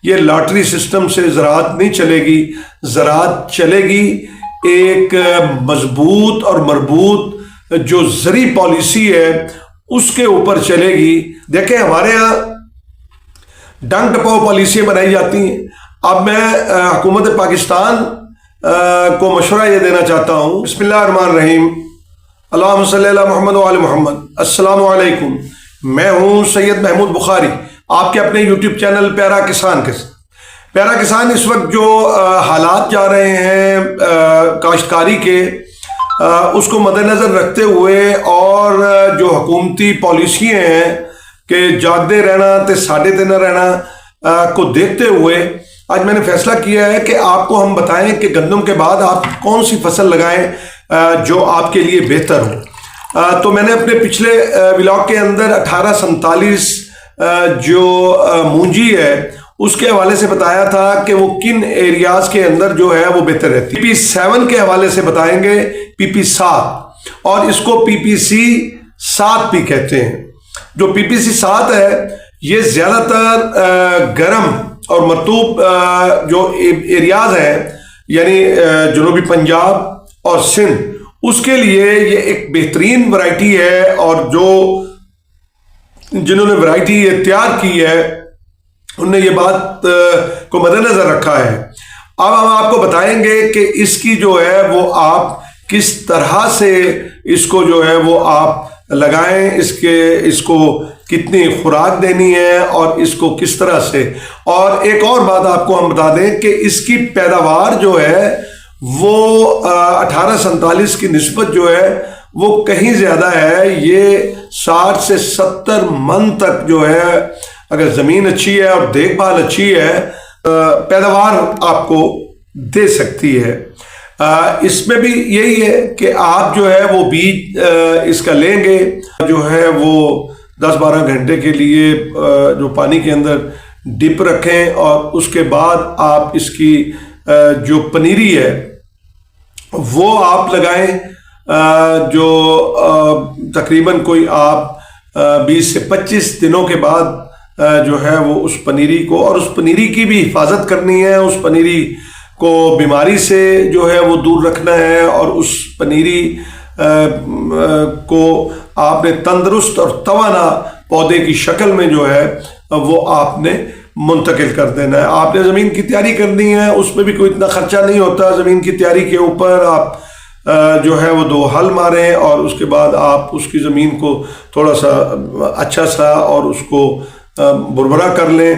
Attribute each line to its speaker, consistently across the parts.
Speaker 1: یہ lottery system سے زراعت نہیں چلے گی. زراعت چلے گی ایک مضبوط اور مربوط جو زرعی پالیسی ہے اس کے اوپر چلے گی. دیکھیں ہمارے ہاں ڈنگ ٹپاؤ پالیسیاں بنائی جاتی ہیں. اب میں حکومت پاکستان کو مشورہ یہ دینا چاہتا ہوں. بسم اللہ الرحمن الرحیم. اللہم صلی علی محمد وعلی محمد. السلام علیکم. میں ہوں سید محمود بخاری، آپ کے اپنے یوٹیوب چینل پیارا کسان کے ساتھ. پیارا کسان اس وقت جو حالات جا رہے ہیں کاشتکاری کے، اس کو مد نظر رکھتے ہوئے اور جو حکومتی پالیسیاں ہیں کہ جاگتے رہنا تے ساڑے تے نہ رہنا کو دیکھتے ہوئے آج میں نے فیصلہ کیا ہے کہ آپ کو ہم بتائیں کہ گندم کے بعد آپ کون سی فصل لگائیں جو آپ کے لیے بہتر ہو. تو میں نے اپنے پچھلے ولاگ کے اندر 1847 جو مونجی ہے اس کے حوالے سے بتایا تھا کہ وہ کن ایریاز کے اندر جو ہے وہ بہتر رہتی ہے. PP7 کے حوالے سے بتائیں گے PP7، اور اس کو PPC7 بھی کہتے ہیں. جو PPC7 ہے یہ زیادہ تر گرم اور مرطوب جو ایریاز ہیں یعنی جنوبی پنجاب اور سندھ، اس کے لیے یہ ایک بہترین ورائٹی ہے، اور جو جنہوں نے ورائٹی یہ تیار کی ہے انہوں نے یہ بات کو مد نظر رکھا ہے. اب ہم آپ کو بتائیں گے کہ اس کی جو ہے وہ آپ کس طرح سے اس کو جو ہے وہ آپ لگائیں، اس کو کتنی خوراک دینی ہے اور اس کو کس طرح سے. اور ایک اور بات آپ کو ہم بتا دیں کہ اس کی پیداوار جو ہے وہ 1847 کی نسبت جو ہے وہ کہیں زیادہ ہے. یہ 60 سے 70 من تک جو ہے اگر زمین اچھی ہے اور دیکھ بھال اچھی ہے پیداوار آپ کو دے سکتی ہے. اس میں بھی یہی ہے کہ آپ جو ہے وہ بیج اس کا لیں گے جو ہے وہ 10-12 گھنٹے کے لیے جو پانی کے اندر ڈپ رکھیں، اور اس کے بعد آپ اس کی جو پنیری ہے وہ آپ لگائیں جو تقریباً کوئی آپ 20 سے 25 دنوں کے بعد جو ہے وہ اس پنیری کو، اور اس پنیری کی بھی حفاظت کرنی ہے، اس پنیری کو بیماری سے جو ہے وہ دور رکھنا ہے، اور اس پنیری کو آپ نے تندرست اور توانا پودے کی شکل میں جو ہے وہ آپ نے منتقل کر دینا ہے. آپ نے زمین کی تیاری کرنی ہے، اس میں بھی کوئی اتنا خرچہ نہیں ہوتا. زمین کی تیاری کے اوپر آپ جو ہے وہ 2 ہل ماریں، اور اس کے بعد آپ اس کی زمین کو تھوڑا سا اچھا سا اور اس کو بربرا کر لیں،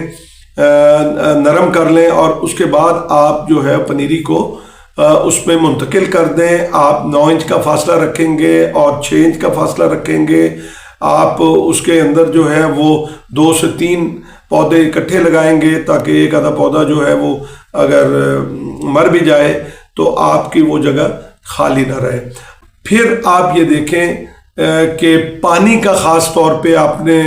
Speaker 1: نرم کر لیں، اور اس کے بعد آپ جو ہے پنیری کو اس میں منتقل کر دیں. آپ 9 انچ کا فاصلہ رکھیں گے اور 6 انچ کا فاصلہ رکھیں گے. آپ اس کے اندر جو ہے وہ 2 سے 3 پودے اکٹھے لگائیں گے تاکہ ایک آدھا پودا جو ہے وہ اگر مر بھی جائے تو آپ کی وہ جگہ خالی نہ رہے. پھر آپ یہ دیکھیں کہ پانی کا خاص طور پہ آپ نے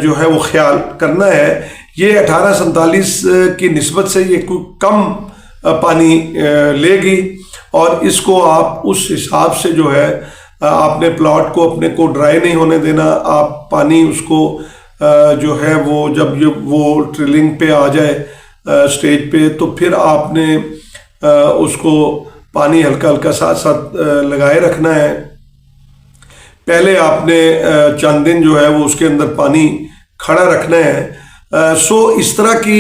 Speaker 1: جو ہے وہ خیال کرنا ہے. یہ 1847 کی نسبت سے یہ کوئی کم پانی لے گی، اور اس کو آپ اس حساب سے جو ہے آپ نے پلاٹ کو اپنے کو ڈرائی نہیں ہونے دینا. آپ پانی اس کو جو ہے وہ جب وہ ٹرلنگ پہ آ جائے سٹیج پہ تو پھر آپ نے اس کو پانی ہلکا ہلکا ساتھ ساتھ لگائے رکھنا ہے. پہلے آپ نے چند دن جو ہے وہ اس کے اندر پانی کھڑا رکھنا ہے. سو اس طرح کی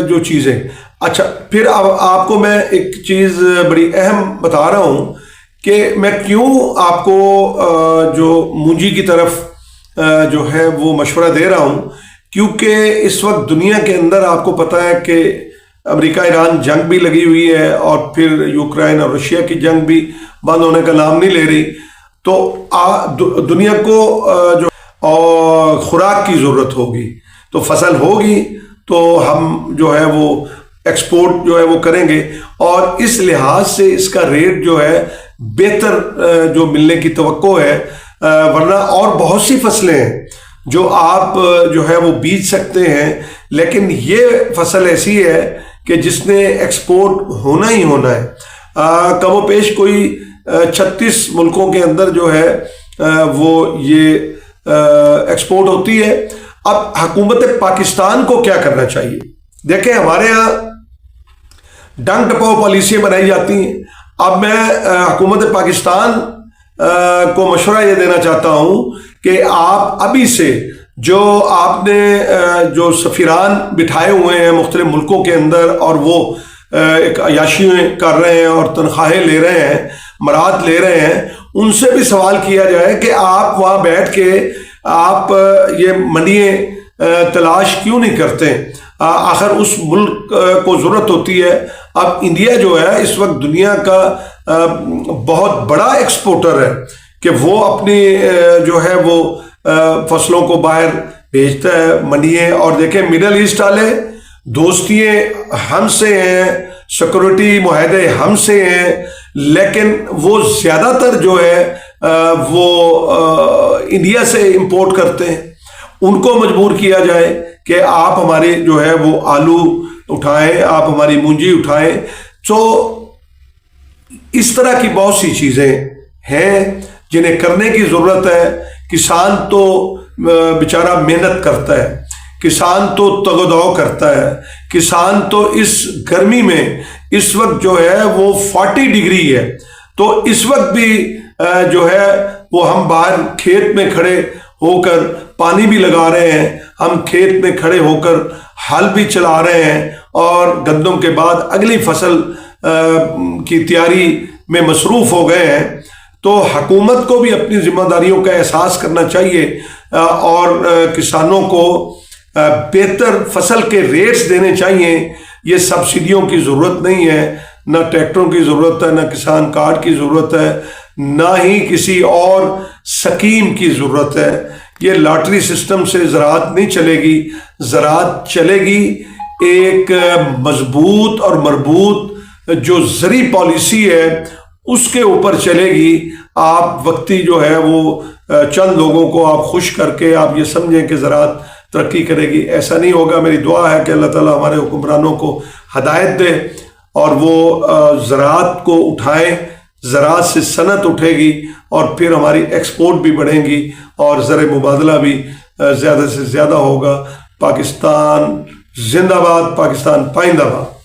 Speaker 1: جو چیزیں. اچھا، پھر اب آپ کو میں ایک چیز بڑی اہم بتا رہا ہوں کہ میں کیوں آپ کو جو مونجی کی طرف جو ہے وہ مشورہ دے رہا ہوں. کیونکہ اس وقت دنیا کے اندر آپ کو پتہ ہے کہ امریکہ ایران جنگ بھی لگی ہوئی ہے، اور پھر یوکرائن اور روشیا کی جنگ بھی بند ہونے کا نام نہیں لے رہی. تو دنیا کو جو خوراک کی ضرورت ہوگی، تو فصل ہوگی تو ہم جو ہے وہ ایکسپورٹ جو ہے وہ کریں گے، اور اس لحاظ سے اس کا ریٹ جو ہے بہتر جو ملنے کی توقع ہے. ورنہ اور بہت سی فصلیں ہیں جو آپ جو ہے وہ بیج سکتے ہیں، لیکن یہ فصل ایسی ہے کہ جس نے ایکسپورٹ ہونا ہی ہونا ہے. کم و پیش کوئی 36 ملکوں کے اندر جو ہے وہ یہ ایکسپورٹ ہوتی ہے. اب حکومت پاکستان کو کیا کرنا چاہیے؟ دیکھیں ہمارے یہاں ڈنگ ٹپاؤ پالیسیاں بنائی جاتی ہیں. اب میں حکومت پاکستان کو مشورہ یہ دینا چاہتا ہوں کہ آپ ابھی سے جو آپ نے جو سفیران بٹھائے ہوئے ہیں مختلف ملکوں کے اندر اور وہ ایک عیاشیاں کر رہے ہیں اور تنخواہیں لے رہے ہیں، مراد لے رہے ہیں، ان سے بھی سوال کیا جائے کہ آپ وہاں بیٹھ کے آپ یہ منیے تلاش کیوں نہیں کرتے؟ آخر اس ملک کو ضرورت ہوتی ہے. اب انڈیا جو ہے اس وقت دنیا کا بہت بڑا ایکسپورٹر ہے کہ وہ اپنی جو ہے وہ فصلوں کو باہر بھیجتا ہے منیے. اور دیکھیں مڈل ایسٹ والے دوستیاں ہم سے ہیں، سیکورٹی معاہدے ہم سے ہیں، لیکن وہ زیادہ تر جو ہے وہ انڈیا سے امپورٹ کرتے ہیں. ان کو مجبور کیا جائے کہ آپ ہمارے جو ہے وہ آلو اٹھائیں، آپ ہماری مونجی اٹھائیں. تو اس طرح کی بہت سی چیزیں ہیں جنہیں کرنے کی ضرورت ہے. کسان تو بیچارہ محنت کرتا ہے، کسان تو تگ و دو کرتا ہے، کسان تو اس گرمی میں اس وقت جو ہے وہ 40 ڈگری ہے، تو اس وقت بھی جو ہے وہ ہم باہر کھیت میں کھڑے ہو کر پانی بھی لگا رہے ہیں، ہم کھیت میں کھڑے ہو کر ہل بھی چلا رہے ہیں اور گندم کے بعد اگلی فصل کی تیاری میں مصروف ہو گئے ہیں. تو حکومت کو بھی اپنی ذمہ داریوں کا احساس کرنا چاہیے اور کسانوں کو بہتر فصل کے ریٹس دینے چاہیے. یہ سبسڈیوں کی ضرورت نہیں ہے، نہ ٹریکٹروں کی ضرورت ہے، نہ کسان کارڈ کی ضرورت ہے، نہ ہی کسی اور سکیم کی ضرورت ہے. یہ لاٹری سسٹم سے زراعت نہیں چلے گی. زراعت چلے گی ایک مضبوط اور مربوط جو زرعی پالیسی ہے اس کے اوپر چلے گی. آپ وقتی جو ہے وہ چند لوگوں کو آپ خوش کر کے آپ یہ سمجھیں کہ زراعت ترقی کرے گی، ایسا نہیں ہوگا. میری دعا ہے کہ اللہ تعالیٰ ہمارے حکمرانوں کو ہدایت دے اور وہ زراعت کو اٹھائیں. زراعت سے صنعت اٹھے گی اور پھر ہماری ایکسپورٹ بھی بڑھیں گی اور زر مبادلہ بھی زیادہ سے زیادہ ہوگا. پاکستان زندہ باد، پاکستان پائندہ باد.